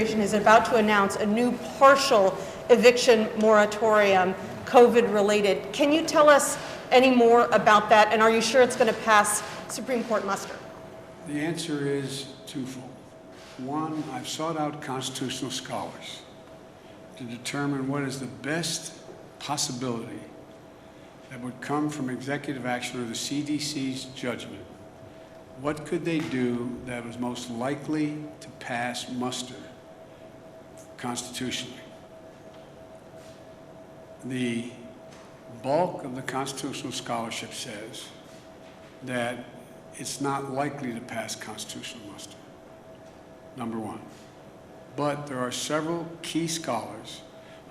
administration is about to announce a new partial eviction moratorium, COVID-related. Can you tell us any more about that, and are you sure it's going to pass Supreme Court muster? The answer is twofold. One, I've sought out constitutional scholars to determine what is the best possibility that would come from executive action or the CDC's judgment. What could they do that was most likely to pass muster constitutionally? The bulk of the constitutional scholarship says that it's not likely to pass constitutional muster, number one. But there are several key scholars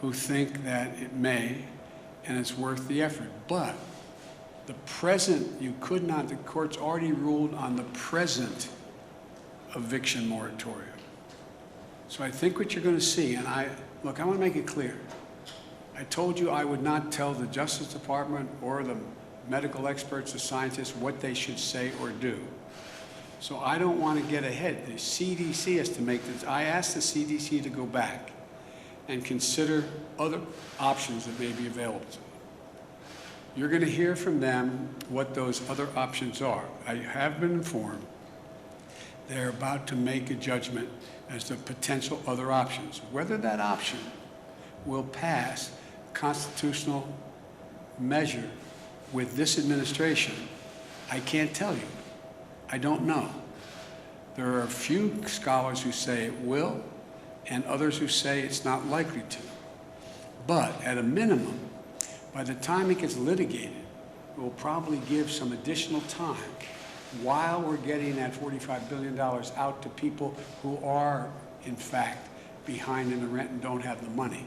who think that it may, and it's worth the effort. But the present, the court's already ruled on the present eviction moratorium. So I think what you're going to see, and I want to make it clear. I told you I would not tell the Justice Department or the medical experts, the scientists, what they should say or do. So I don't want to get ahead. The CDC has to make this. I asked the CDC to go back and consider other options that may be available to them. You're going to hear from them what those other options are. I have been informed they're about to make a judgment as to potential other options. Whether that option will pass constitutional measure with this administration, I can't tell you. I don't know. There are a few scholars who say it will, and others who say it's not likely to. But at a minimum, by the time it gets litigated, it will probably give some additional time while we're getting that $45 billion out to people who are, in fact, behind in the rent and don't have the money.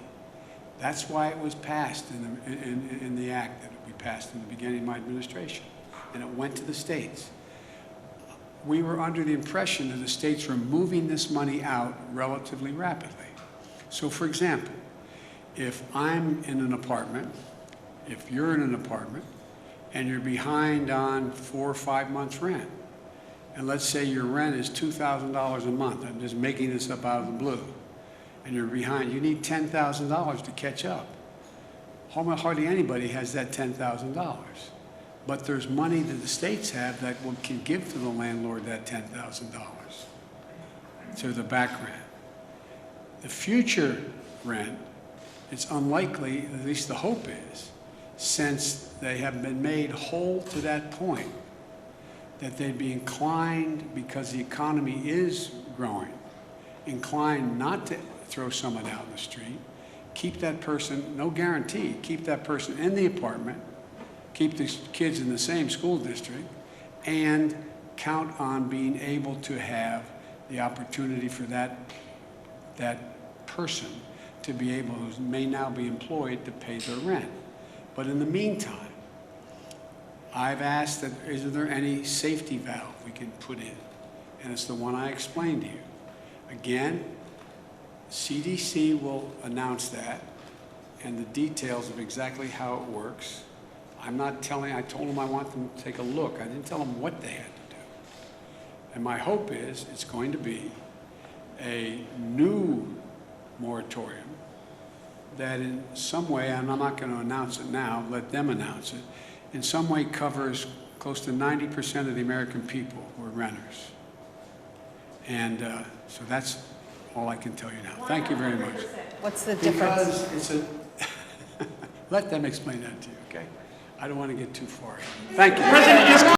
That's why it was passed in the act that we passed in the beginning of my administration, and it went to the states. We were under the impression that the states were moving this money out relatively rapidly. So, for example, if I'm in an apartment, if you're in an apartment, and you're behind on 4 or 5 months' rent, and let's say your rent is $2,000 a month, I'm just making this up out of the blue, and you're behind, you need $10,000 to catch up. Hardly anybody has that $10,000. But there's money that the states have that can give to the landlord that $10,000 to the back rent. The future rent, it's unlikely, at least the hope is, since they have been made whole to that point, that they'd be inclined, because the economy is growing, inclined not to throw someone out in the street, keep that person, no guarantee, keep that person in the apartment, keep the kids in the same school district, and count on being able to have the opportunity for that person to be able, who may now be employed, to pay their rent. But in the meantime, I've asked that, is there any safety valve we can put in? And it's the one I explained to you. Again, CDC will announce that and the details of exactly how it works. I'm not telling, I told them I want them to take a look. I didn't tell them what they had to do. And my hope is it's going to be a new moratorium that in some way, and I'm not going to announce it now, let them announce it, in some way covers close to 90% of the American people who are renters. And so that's all I can tell you now. Thank you very much. What's the difference? Because it's a, let them explain that to you, okay? I don't want to get too far. Thank you.